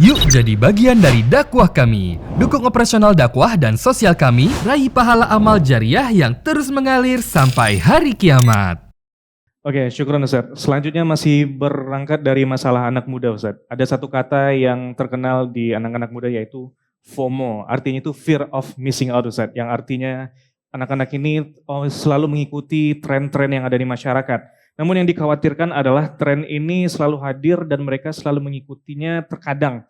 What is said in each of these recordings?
Yuk jadi bagian dari dakwah kami. Dukung operasional dakwah dan sosial kami, raih pahala amal jariah yang terus mengalir sampai hari kiamat. Oke, syukron Ustaz. Selanjutnya masih berangkat dari masalah anak muda Ustaz. Ada satu kata yang terkenal di anak-anak muda yaitu FOMO. Artinya itu fear of missing out Ustaz. Yang artinya anak-anak ini selalu mengikuti tren-tren yang ada di masyarakat. Namun yang dikhawatirkan adalah tren ini selalu hadir dan mereka selalu mengikutinya terkadang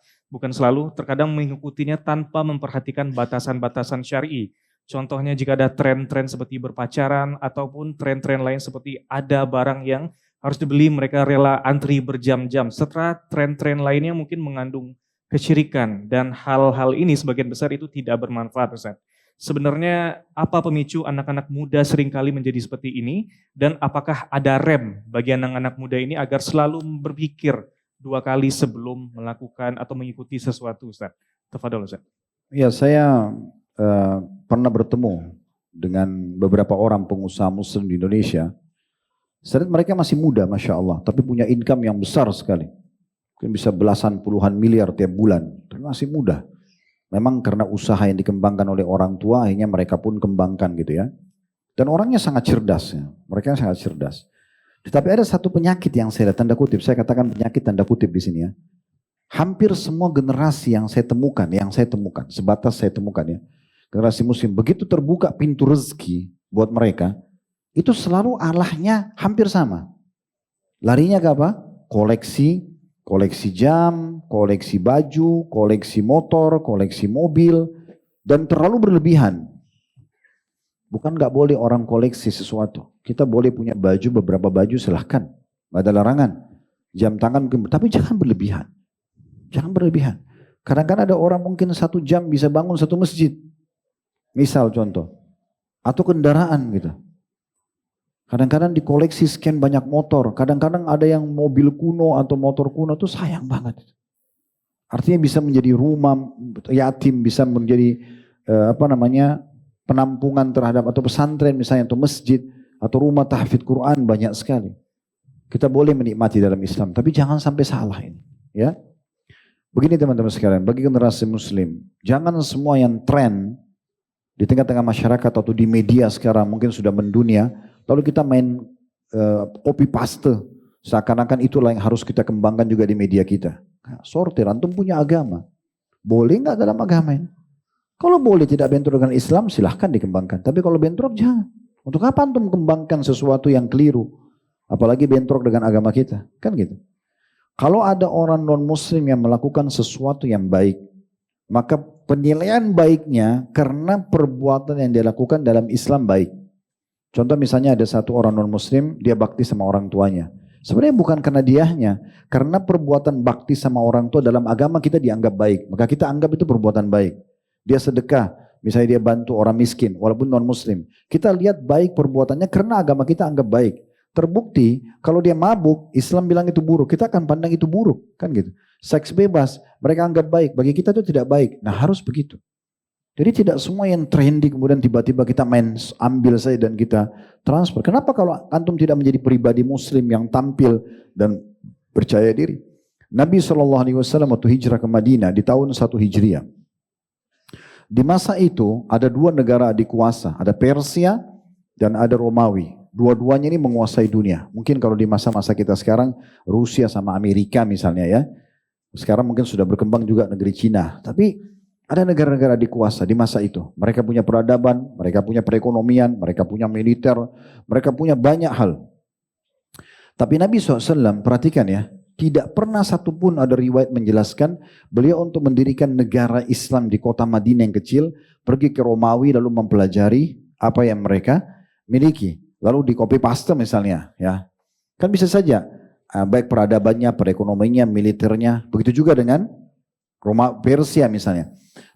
mengikutinya tanpa memperhatikan batasan-batasan syar'i. Contohnya jika ada tren-tren seperti berpacaran ataupun tren-tren lain seperti ada barang yang harus dibeli mereka rela antri berjam-jam. Setelah tren-tren lainnya mungkin mengandung kesyirikan dan hal-hal ini sebagian besar itu tidak bermanfaat Ustaz. Sebenarnya apa pemicu anak-anak muda seringkali menjadi seperti ini dan apakah ada rem bagi anak-anak muda ini agar selalu berpikir dua kali sebelum melakukan atau mengikuti sesuatu Ustaz? Tafadhol Ustaz. Ya, saya pernah bertemu dengan beberapa orang pengusaha muslim di Indonesia. Saya lihat mereka masih muda Masya Allah, tapi punya income yang besar sekali. Mungkin bisa belasan puluhan miliar tiap bulan, tapi masih muda. Memang karena usaha yang dikembangkan oleh orang tua, akhirnya mereka pun kembangkan gitu ya. Dan orangnya sangat cerdas ya, mereka sangat cerdas. Tetapi ada satu penyakit yang saya lihat, tanda kutip, saya katakan penyakit tanda kutip di sini ya. Hampir semua generasi yang saya temukan, sebatas saya temukan ya. Generasi muslim, begitu terbuka pintu rezeki buat mereka, itu selalu arahnya hampir sama. Larinya ke apa? Koleksi jam, koleksi baju, koleksi motor, koleksi mobil, dan terlalu berlebihan. Bukan nggak boleh orang koleksi sesuatu. Kita boleh punya baju, beberapa baju silahkan, nggak ada larangan. Jam tangan mungkin, tapi jangan berlebihan. Jangan berlebihan. Kadang-kadang ada orang mungkin 1 jam bisa bangun 1 masjid. Misal contoh. Atau kendaraan gitu. Kadang-kadang dikoleksi sekian banyak motor. Kadang-kadang ada yang mobil kuno atau motor kuno itu sayang banget. Artinya bisa menjadi rumah yatim, bisa menjadi penampungan terhadap atau pesantren misalnya atau masjid atau rumah tahfidz Quran banyak sekali. Kita boleh menikmati dalam Islam, tapi jangan sampai salah ini, ya. Begini teman-teman sekalian, bagi generasi muslim, jangan semua yang tren di tengah-tengah masyarakat atau di media sekarang mungkin sudah mendunia, lalu kita main copy paste, seakan-akan itulah yang harus kita kembangkan juga di media kita. Sortir, antum punya agama, boleh nggak dalam agama ini? Kalau boleh tidak bentrok dengan Islam, silahkan dikembangkan. Tapi kalau bentrok jangan. Untuk apa antum kembangkan sesuatu yang keliru? Apalagi bentrok dengan agama kita, kan gitu. Kalau ada orang non-muslim yang melakukan sesuatu yang baik, maka penilaian baiknya karena perbuatan yang dia lakukan dalam Islam baik. Contoh misalnya ada satu orang non-muslim, dia bakti sama orang tuanya. Sebenarnya bukan karena dianya, karena perbuatan bakti sama orang tua dalam agama kita dianggap baik. Maka kita anggap itu perbuatan baik. Dia sedekah, misalnya dia bantu orang miskin, walaupun non-muslim. Kita lihat baik perbuatannya karena agama kita anggap baik. Terbukti, kalau dia mabuk, Islam bilang itu buruk, kita akan pandang itu buruk. Kan gitu. Seks bebas, mereka anggap baik, bagi kita itu tidak baik. Nah harus begitu. Jadi tidak semua yang trendy kemudian tiba-tiba kita main ambil saja dan kita transfer. Kenapa kalau antum tidak menjadi pribadi muslim yang tampil dan percaya diri? Nabi SAW waktu hijrah ke Madinah di tahun 1 Hijriah. Di masa itu ada 2 negara adik kuasa, ada Persia dan ada Romawi. Dua-duanya ini menguasai dunia. Mungkin kalau di masa-masa kita sekarang Rusia sama Amerika misalnya ya. Sekarang mungkin sudah berkembang juga negeri Cina. Tapi ada negara-negara dikuasa di masa itu. Mereka punya peradaban, mereka punya perekonomian, mereka punya militer, mereka punya banyak hal. Tapi Nabi SAW perhatikan ya, tidak pernah satupun ada riwayat menjelaskan beliau untuk mendirikan negara Islam di kota Madinah yang kecil, pergi ke Romawi lalu mempelajari apa yang mereka miliki. Lalu di copy paste misalnya ya. Kan bisa saja baik peradabannya, perekonomiannya, militernya, begitu juga dengan Persia misalnya.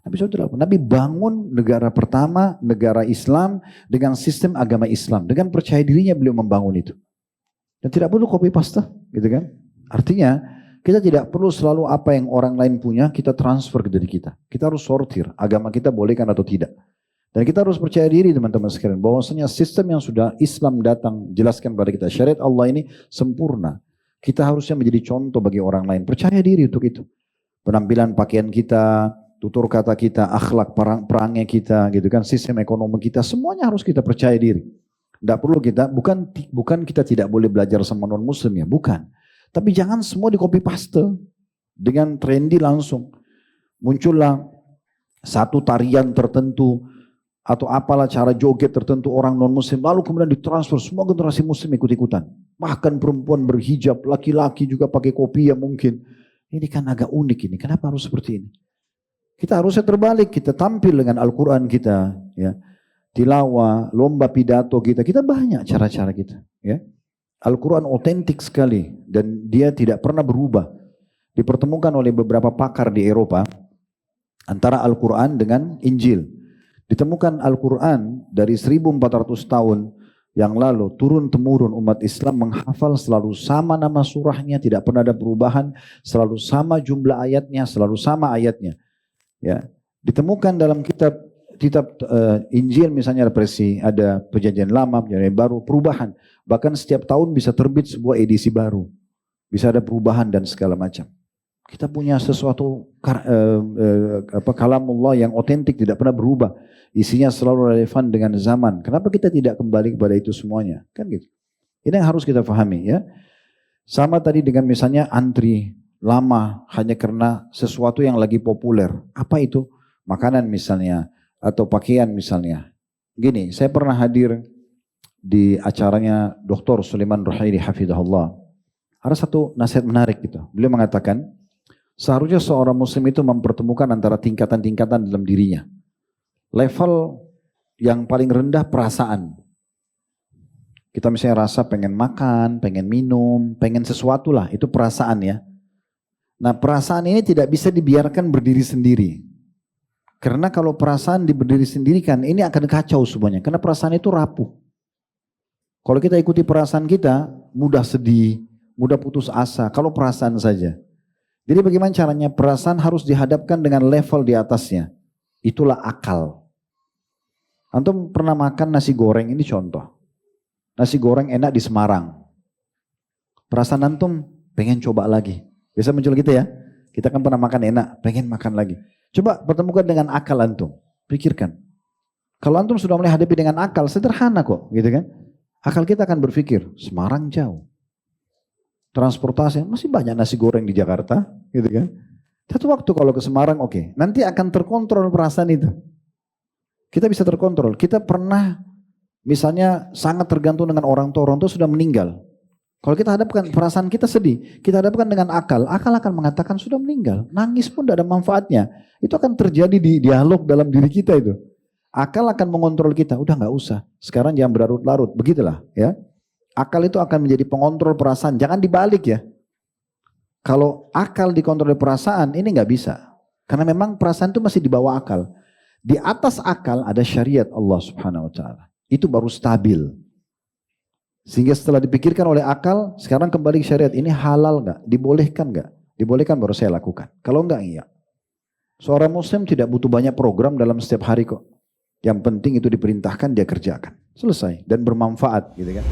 Nabi bangun negara pertama, negara Islam dengan sistem agama Islam. Dengan percaya dirinya beliau membangun itu. Dan tidak perlu copy paste, gitu kan. Artinya kita tidak perlu selalu apa yang orang lain punya, kita transfer ke diri kita. Kita harus sortir, agama kita bolehkan atau tidak. Dan kita harus percaya diri teman-teman sekalian, bahwasanya sistem yang sudah Islam datang jelaskan pada kita, syariat Allah ini sempurna. Kita harusnya menjadi contoh bagi orang lain, percaya diri untuk itu. penampilan pakaian kita, tutur kata kita, akhlak perangnya kita, gitu kan, sistem ekonomi kita, semuanya harus kita percaya diri. Tidak perlu kita, bukan kita tidak boleh belajar sama non muslim ya, bukan. Tapi jangan semua di copy paste dengan trendy langsung. Muncullah satu tarian tertentu atau apalah cara joget tertentu orang non muslim, lalu kemudian ditransfer semua generasi muslim ikut-ikutan. Bahkan perempuan berhijab, laki-laki juga pakai kopiah mungkin. Ini kan agak unik ini, kenapa harus seperti ini? Kita harusnya terbalik, kita tampil dengan Al-Quran kita, ya, tilawah, lomba pidato kita banyak cara-cara kita. Ya. Al-Quran otentik sekali dan dia tidak pernah berubah. Dipertemukan oleh beberapa pakar di Eropa antara Al-Quran dengan Injil. Ditemukan Al-Quran dari 1400 tahun yang lalu turun-temurun umat Islam menghafal selalu sama nama surahnya, tidak pernah ada perubahan, selalu sama jumlah ayatnya, selalu sama ayatnya. Ya, ditemukan dalam kitab Injil misalnya ada perjanjian lama, perjanjian baru, perubahan. Bahkan setiap tahun bisa terbit sebuah edisi baru, bisa ada perubahan dan segala macam. Kita punya sesuatu kalamullah yang otentik, tidak pernah berubah. Isinya selalu relevan dengan zaman. Kenapa kita tidak kembali kepada itu semuanya? Kan gitu. Ini yang harus kita pahami ya. Sama tadi dengan misalnya antri lama hanya karena sesuatu yang lagi populer. Apa itu? Makanan misalnya atau pakaian misalnya. Gini, saya pernah hadir di acaranya Dr. Sulaiman Ruhaili hafizahullah. Ada satu nasihat menarik gitu. Beliau mengatakan, seharusnya seorang muslim itu mempertemukan antara tingkatan-tingkatan dalam dirinya. Level yang paling rendah perasaan. Kita misalnya rasa pengen makan, pengen minum, pengen sesuatu lah. Itu perasaan ya. Nah perasaan ini tidak bisa dibiarkan berdiri sendiri. Karena kalau perasaan berdiri sendiri kan ini akan kacau semuanya. Karena perasaan itu rapuh. Kalau kita ikuti perasaan kita, mudah sedih, mudah putus asa. Kalau perasaan saja. Jadi bagaimana caranya? Perasaan harus dihadapkan dengan level di atasnya. Itulah akal. Antum pernah makan nasi goreng, ini contoh. Nasi goreng enak di Semarang. Perasaan antum pengen coba lagi. Biasa muncul gitu ya. Kita kan pernah makan enak, pengen makan lagi. Coba pertemukan dengan akal antum. Pikirkan. Kalau antum sudah mulai hadapi dengan akal, sederhana kok, gitu kan. Akal kita akan berpikir, Semarang jauh. Transportasi, masih banyak nasi goreng di Jakarta, gitu kan. Satu waktu kalau ke Semarang, oke. Nanti akan terkontrol perasaan itu. Kita bisa terkontrol. Kita pernah misalnya sangat tergantung dengan orang tua sudah meninggal. Kalau kita hadapkan perasaan kita sedih, kita hadapkan dengan akal akan mengatakan sudah meninggal. Nangis pun tidak ada manfaatnya. Itu akan terjadi di dialog dalam diri kita itu. Akal akan mengontrol kita, udah nggak usah. Sekarang jangan berlarut-larut, begitulah ya. Akal itu akan menjadi pengontrol perasaan, jangan dibalik ya. Kalau akal dikontrol oleh perasaan, ini nggak bisa. Karena memang perasaan itu masih di bawah akal. Di atas akal ada syariat Allah Subhanahu wa taala. Itu baru stabil. Sehingga setelah dipikirkan oleh akal, sekarang kembali ke syariat, ini halal nggak? Dibolehkan nggak? Dibolehkan baru saya lakukan. Kalau enggak, iya. Seorang muslim tidak butuh banyak program dalam setiap hari kok. Yang penting itu diperintahkan, dia kerjakan. Selesai. Dan bermanfaat gitu kan.